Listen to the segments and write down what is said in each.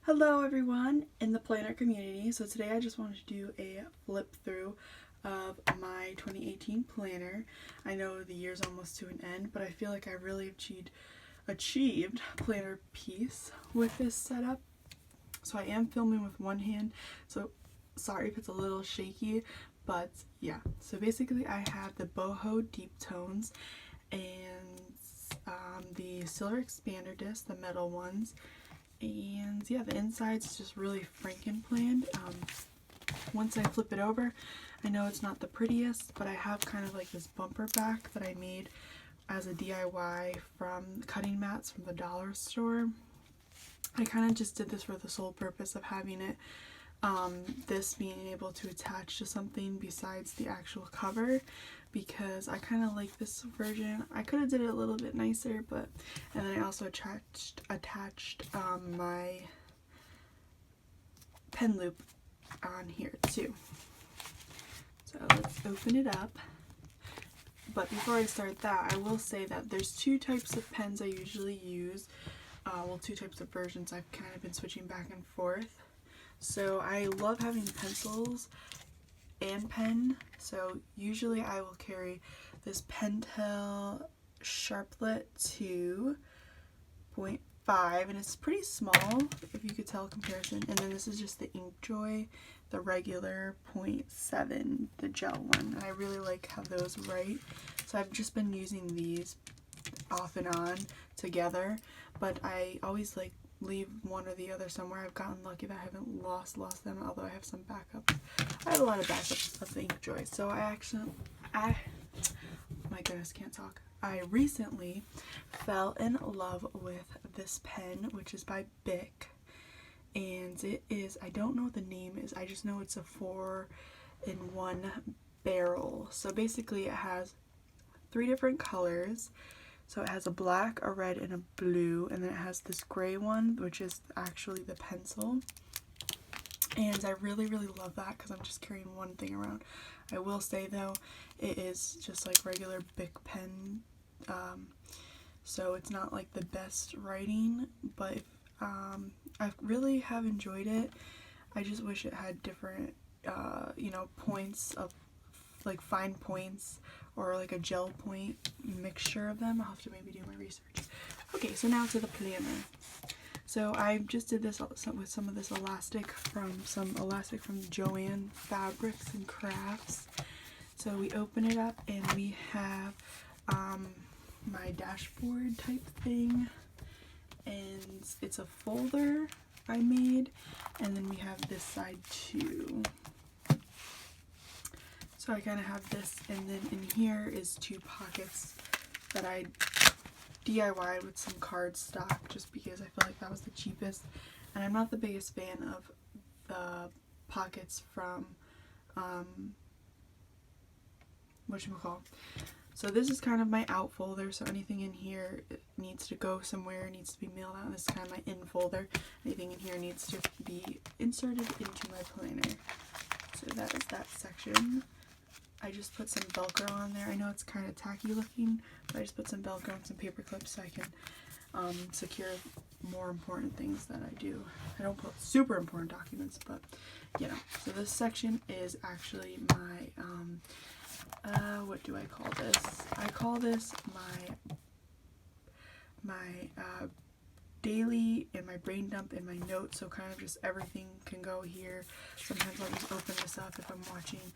Hello everyone in the planner community. So today I just wanted to do a flip through of my 2018 planner. I know the year's almost to an end, but I feel like I really achieved planner peace with this setup. So I am filming with one hand, so sorry if it's a little shaky, but yeah. So basically I have the boho deep tones and the silver expander disc, the metal ones. And yeah, the inside's just really Franken-planned. Once I flip it over, I know it's not the prettiest, but I have kind of like this bumper back that I made as a DIY from cutting mats from the dollar store. I kind of just did this for the sole purpose of having it, this being able to attach to something besides the actual cover, because I kind of like this version. I could have did it a little bit nicer, but and then I also attached my pen loop on here too. So let's open it up. But before I start that, I will say that there's two types of pens I usually use. Well, two types of versions. I've kind of been switching back and forth. So I love having pencils and pen. So usually I will carry this Pentel Sharplet 2.5, and it's pretty small if you could tell comparison. And then this is just the Inkjoy, the regular 0.7, the gel one. And I really like how those write. So I've just been using these off and on together, but I always like leave one or the other somewhere. I've gotten lucky that I haven't lost them, although I have some backups. I have a lot of backups of the Inkjoy. So my goodness, can't talk. I recently fell in love with this pen, which is by Bic, and it is, I don't know what the name is, I just know it's a 4-in-1 barrel. So basically it has 3 different colors. So it has a black, a red, and a blue, and then it has this gray one, which is actually the pencil. And I really love that because I'm just carrying one thing around. I will say though, it is just like regular Bic pen, so it's not like the best writing, but I really have enjoyed it. I just wish it had different, points of like fine points or like a gel point mixture of them. I'll have to maybe do my research. Okay, so now to the planner. So I just did this with some of this elastic from Joann Fabrics and Crafts. So we open it up and we have my dashboard type thing, and it's a folder I made, and then we have this side too. So I kind of have this, and then in here is 2 pockets that I DIY'd with some cardstock just because I feel like that was the cheapest. And I'm not the biggest fan of the pockets from whatchamacallit. So this is kind of my out folder, so anything in here needs to go somewhere, needs to be mailed out. And this is kind of my in folder. Anything in here needs to be inserted into my planner. So that is that section. I just put some Velcro on there. I know it's kind of tacky looking, but I just put some Velcro and some paper clips so I can secure more important things that I do. I don't put super important documents, but you know. So this section is actually my, what do I call this? I call this my daily and my brain dump and my notes, so kind of just everything can go here. Sometimes I'll just open this up if I'm watching,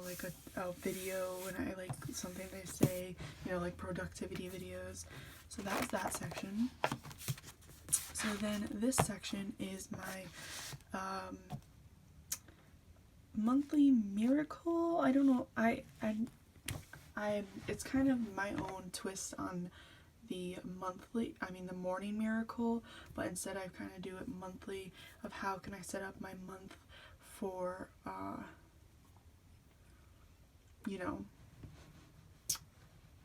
like a video and I like something they say, like productivity videos. So that's that section. So then this section is my monthly miracle. I don't know, it's kind of my own twist on the morning miracle, but instead I kind of do it monthly of how can I set up my month for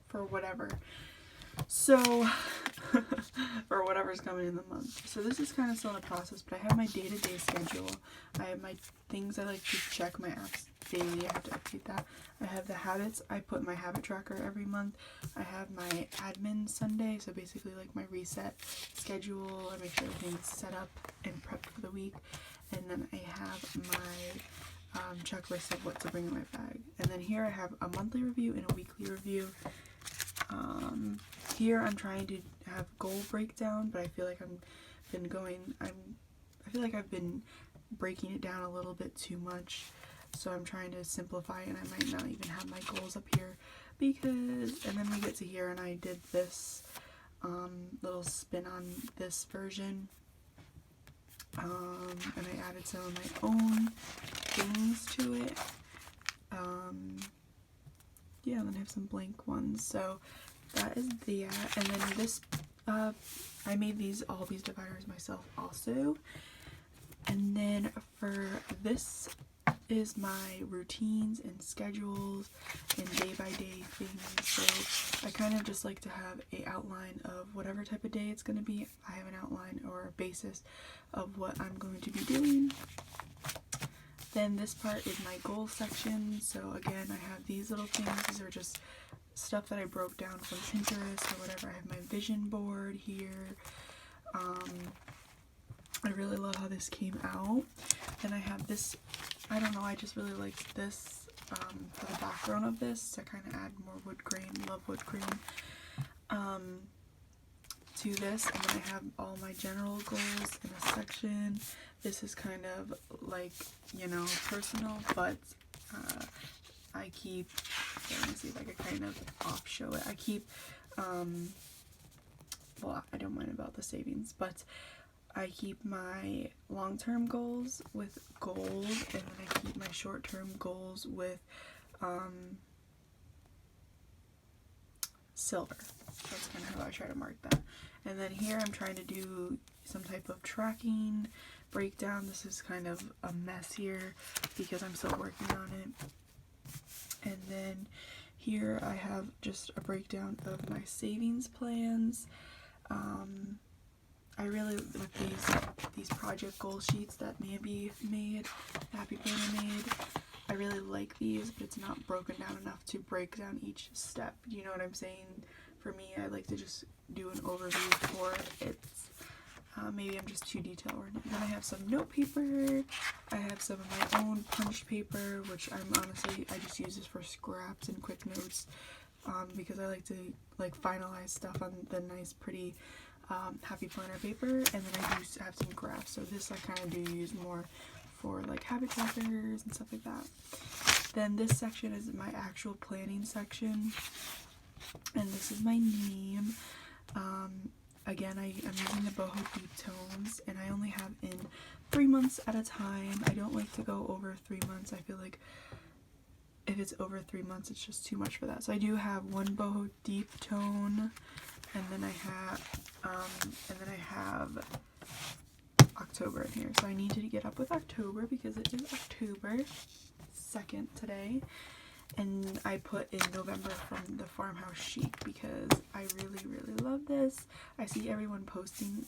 for whatever. So for whatever's coming in the month. So this is kind of still in the process, but I have my day-to-day schedule. I have my things I like to check, my daily. I have to update that. I have the habits. I put my habit tracker every month. I have my admin Sunday, so basically like my reset schedule. I make sure everything's set up and prepped for the week. And then I have my checklist of what to bring in my bag. And then here I have a monthly review and a weekly review. Here I'm trying to have goal breakdown, but I feel like I feel like I've been breaking it down a little bit too much. So I'm trying to simplify, and I might not even have my goals up here because, and then we get to here and I did this little spin on this version. And I added some of my own things to it. Yeah, and then I have some blank ones. So that is that. And then this, I made all these dividers myself also. And then for this is my routines and schedules and day-by-day things. So I kind of just like to have a outline of whatever type of day it's going to be. I have an outline or a basis of what I'm going to be doing. Then this part is my goal section. So again, I have these little things. These are just stuff that I broke down from Pinterest or whatever. I have my vision board here. I really love how this came out. Then I have this, I don't know, I just really liked this for the background of this to kind of add more wood grain, love wood grain, to this. And then I have all my general goals in a section. This is kind of like, you know, personal, but I keep, let me see if I could kind of off show it. I keep, well, I don't mind about the savings, but I keep my long-term goals with gold, and then I keep my short-term goals with silver. That's kind of how I try to mark that. And then here I'm trying to do some type of tracking breakdown. This is kind of a mess here because I'm still working on it. And then here I have just a breakdown of my savings plans. I really, with these project goal sheets that Mambi made, Happy Planner made, I really like these, but it's not broken down enough to break down each step. You know what I'm saying? For me, I like to just do an overview for it. Maybe I'm just too detail-oriented. Then I have some note paper. I have some of my own punched paper, which I just use this for scraps and quick notes, because I like to finalize stuff on the nice, pretty Happy Planner paper. And then I do have some graphs, so this I kind of do use more for like habit trackers and stuff like that. Then this section is my actual planning section, and this is my name. Again, I'm using the Boho Deep Tones, and I only have in 3 months at a time. I don't like to go over 3 months. I feel like if it's over 3 months, it's just too much for that. So I do have one Boho Deep Tone, and then I have October in here. So I need to get up with October because it is October 2nd today. And I put in November from the Farmhouse Chic because I really, really love this. I see everyone posting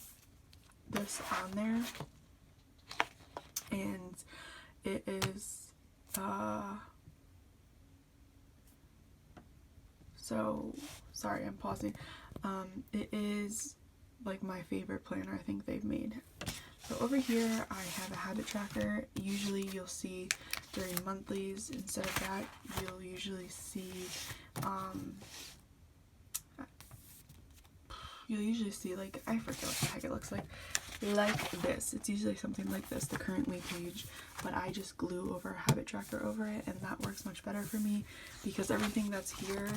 this on there, and it is so sorry, I'm pausing. It is like my favorite planner I think they've made. So over here I have a habit tracker. Usually you'll see during monthlies, instead of that, you'll usually see like, I forget what the heck it looks like this. It's usually something like this, the currently page, but I just glue over a habit tracker over it, and that works much better for me because everything that's here,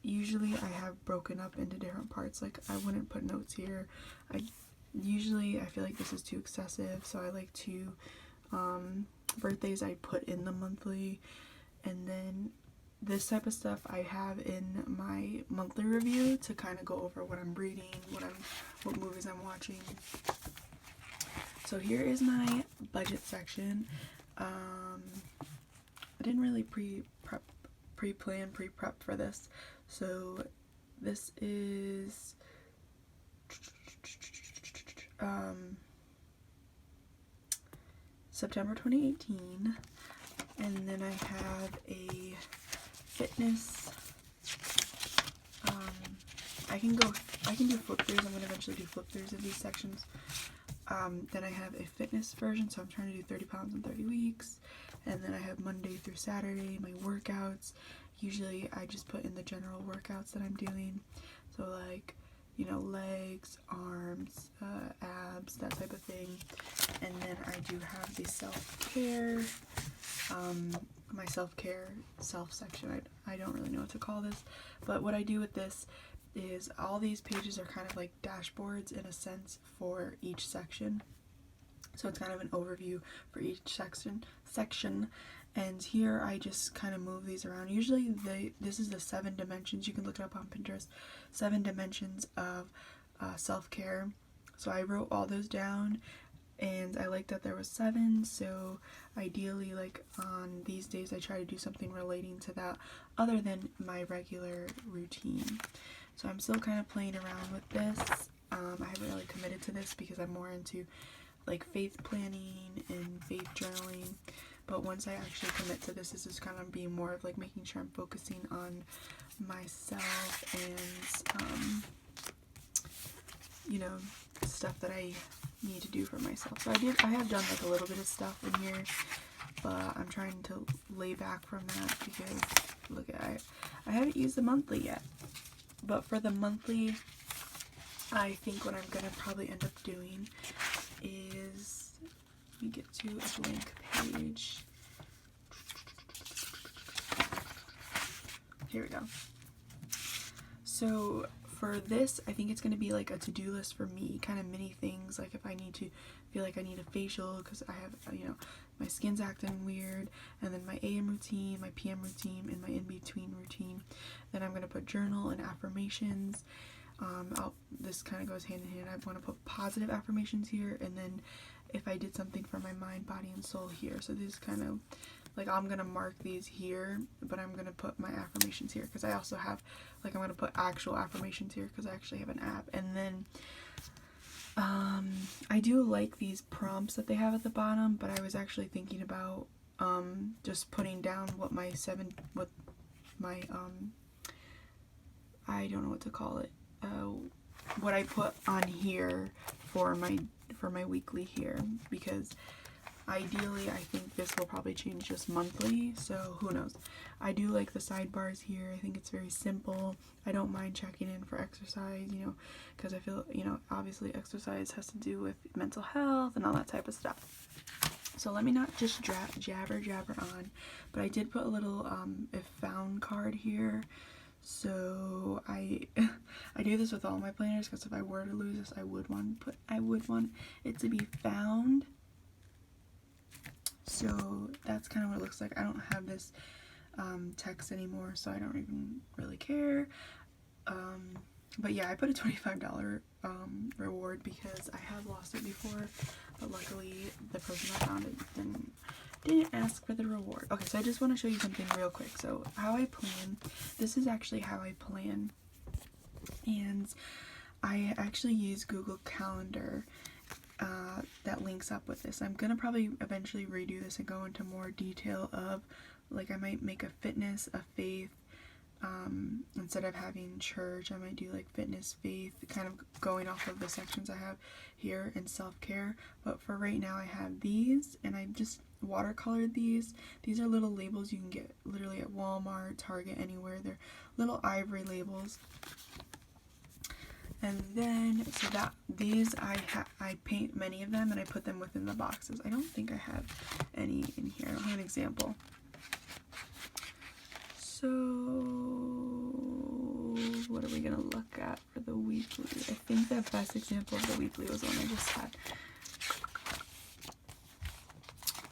usually I have broken up into different parts. Like I wouldn't put notes here. I feel like this is too excessive, so I like to birthdays I put in the monthly, and then this type of stuff I have in my monthly review to kind of go over what I'm reading, what movies I'm watching. So here is my budget section. I didn't really pre-prep for this, so this is September 2018, And then I have a fitness. I can do flip throughs. I'm going to eventually do flip throughs of these sections. Then I have a fitness version, so I'm trying to do 30 pounds in 30 weeks. And then I have Monday through Saturday, my workouts. Usually I just put in the general workouts that I'm doing. So like, you know, legs, arms, abs, that type of thing. And then I do have the self-care, my self-care section. I don't really know what to call this, but what I do with this is all these pages are kind of like dashboards in a sense for each section. So it's kind of an overview for each section. And here I just kind of move these around. Usually this is the 7 dimensions. You can look it up on Pinterest. 7 dimensions of self-care. So I wrote all those down, and I like that there was 7. So ideally, like on these days, I try to do something relating to that other than my regular routine. So I'm still kind of playing around with this. I haven't really committed to this because I'm more into like faith planning and faith journaling. But once I actually commit to this is kind of being more of like making sure I'm focusing on myself and, you know, stuff that I need to do for myself. So I have done like a little bit of stuff in here, but I'm trying to lay back from that because look at I haven't used the monthly yet. But for the monthly, I think what I'm gonna probably end up doing is, let me get to a blank page. Here we go. So for this, I think it's going to be like a to-do list for me, kind of mini things, like if I need to feel like I need a facial because I have, you know, my skin's acting weird, and then my AM routine, my PM routine, and my in-between routine. Then I'm going to put journal and affirmations. This kind of goes hand in hand. I want to put positive affirmations here, and then if I did something for my mind, body, and soul here. So this is kind of like, I'm gonna mark these here, but I'm gonna put my affirmations here because I also have, like, I'm gonna put actual affirmations here because I actually have an app. And then I do like these prompts that they have at the bottom, but I was actually thinking about just putting down what my I don't know what to call it, what I put on here for my weekly here, because ideally I think this will probably change just monthly, so who knows. I do like the sidebars here. I think it's very simple. I don't mind checking in for exercise, you know, because I feel, you know, obviously exercise has to do with mental health and all that type of stuff. So let me not just jabber on, but I did put a little if found card here. So I do this with all my planners because if I were to lose this, I would want it to be found. So that's kind of what it looks like. I don't have this text anymore, so I don't even really care. But yeah, I put a $25 reward because I have lost it before, but luckily the person that found it didn't ask for the reward. Okay, so I just want to show you something real quick. So how I plan, this is actually how I plan, and I actually use Google Calendar that links up with this. I'm gonna probably eventually redo this and go into more detail of, like, I might make a fitness, a faith, instead of having church, I might do like fitness, faith, kind of going off of the sections I have here, and self-care. But for right now I have these, and I just watercolored these. These are little labels you can get literally at Walmart, Target, anywhere. They're little ivory labels. And then, so that these I paint many of them and I put them within the boxes. I don't think I have any in here. I don't have an example. So what are we gonna look at for the weekly? I think the best example of the weekly was the one I just had.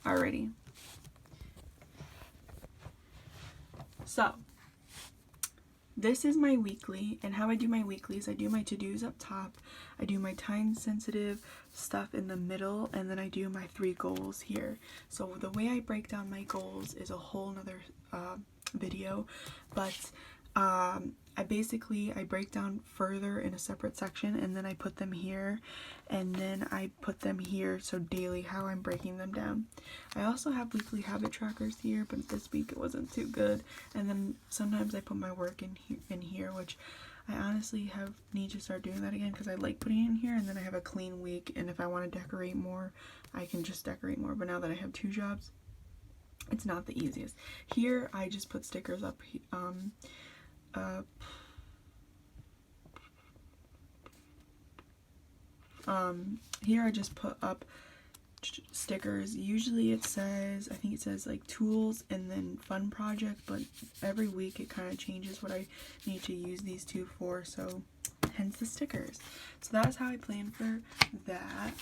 Alrighty. So this is my weekly, and how I do my weeklies, I do my to-dos up top, I do my time-sensitive stuff in the middle, and then I do my 3 goals here. So the way I break down my goals is a whole nother video, but I break down further in a separate section, and then I put them here, and then I put them here, so daily how I'm breaking them down. I also have weekly habit trackers here, but this week it wasn't too good. And then sometimes I put my work in here, which I honestly need to start doing that again because I like putting it in here, and then I have a clean week, and if I want to decorate more, I can just decorate more. But now that I have 2 jobs, it's not the easiest. Here I just put stickers up. Here I just put up stickers. Usually it says, I think it says like tools and then fun project, but every week it kind of changes what I need to use these 2 for, so hence the stickers. So that's how I plan for that.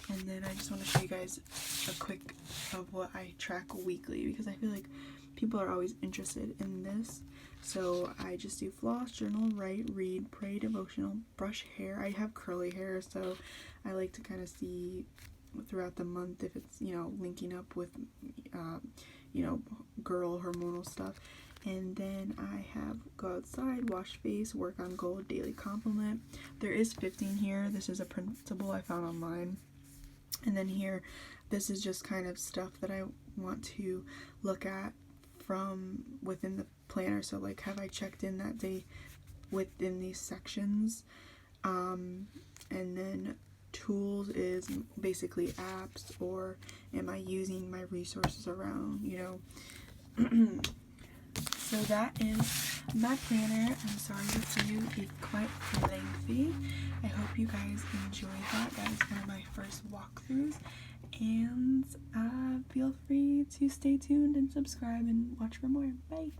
And then I just want to show you guys a quick of what I track weekly, because I feel like people are always interested in this. So I just do floss, journal, write, read, pray, devotional, brush hair. I have curly hair, so I like to kind of see throughout the month if it's, you know, linking up with you know, girl hormonal stuff. And then I have go outside, wash face, work on goal, daily compliment. There is 15 here. This is a principle I found online. And then here, this is just kind of stuff that I want to look at from within the planner. So like, have I checked in that day within these sections? And then tools is basically apps, or am I using my resources around, you know. So that is my planner. I'm sorry this video is quite lengthy. I hope you guys enjoyed that. That is one of my first walkthroughs, and feel free to stay tuned and subscribe and watch for more. Bye.